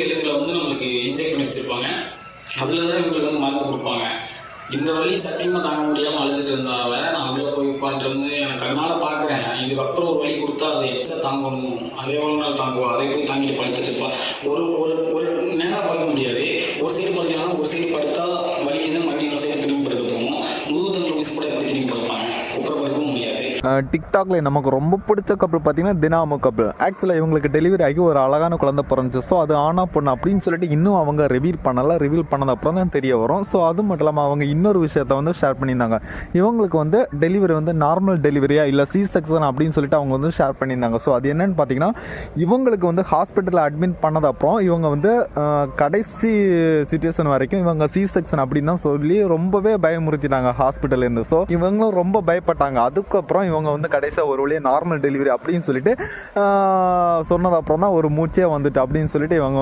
எலும்புல நம்மளுக்கு இன்ஜெக்ட் பண்ணி வச்சிருப்பாங்க. அதில் தான் இவங்களுக்கு மருந்து கொடுப்பாங்க. இந்த வழி சத்தியமாக தாங்க முடியாமல் அழுதுட்டு இருந்தால நான் உள்ளே போய் உட்காந்துருந்து எனக்கு கண்ணால் பார்க்குறேன். இதுக்கப்புறம் ஒரு வழி கொடுத்தா அதை எக்ஸ்ட்ரா தாங்கணும். அதே எவ்வளோ நாள் தாங்குவோம், அதை போய் தாங்கிட்டு படுத்துட்டு இருப்பா. ஒரு ஒரு ஒரு நேரம் படுக்க முடியாது. ஒரு சைடு படுக்கலாம், ஒரு சைடு படுத்தா வலிக்குது, மறுபடியும் இன்னொரு சைடு திரும்பி படுக்க தோணும். முதுகுத்தங்கள் ஊசி கூட எப்படி திரும்பி படுப்பாங்க, அப்புறம் படுக்கவும் முடியாது. டிக்டாக்ல நமக்கு ரொம்ப பிடிச்ச கப்பல் பார்த்தீங்கன்னா தினாமு கப்பல். ஆக்சுவலாக இவங்களுக்கு டெலிவரி ஆகி ஒரு அழகான குழந்தை பிறந்துச்சு. ஸோ அது ஆனா பொண்ணு அப்படின்னு சொல்லிட்டு இன்னும் அவங்க ரிவீல் பண்ணது அப்புறம் தான் தெரிய வரும். ஸோ அது மட்டும் இல்லாமல் அவங்க இன்னொரு விஷயத்த ஷேர் பண்ணியிருந்தாங்க. இவங்களுக்கு டெலிவரி நார்மல் டெலிவரியா இல்லை சி செக்ஷன் அப்படின்னு சொல்லிட்டு அவங்க ஷேர் பண்ணியிருந்தாங்க. ஸோ அது என்னன்னு பார்த்தீங்கன்னா, இவங்களுக்கு ஹாஸ்பிட்டலில் அட்மிட் பண்ணது அப்புறம் இவங்க கடைசி சுச்சுவேஷன் வரைக்கும் இவங்க சி செக்ஷன் அப்படின்னு தான் சொல்லி ரொம்பவே பயமுறுத்திட்டாங்க ஹாஸ்பிட்டல்லேருந்து. ஸோ இவங்களும் ரொம்ப பயப்பட்டாங்க. அதுக்கப்புறம் இவங்க கடைசியாக ஒரு வழியாக நார்மல் டெலிவரி அப்படின்னு சொல்லிட்டு சொன்னது அப்புறம் தான் ஒரு மூச்சே வந்துட்டு அப்படின்னு சொல்லிட்டு இவங்க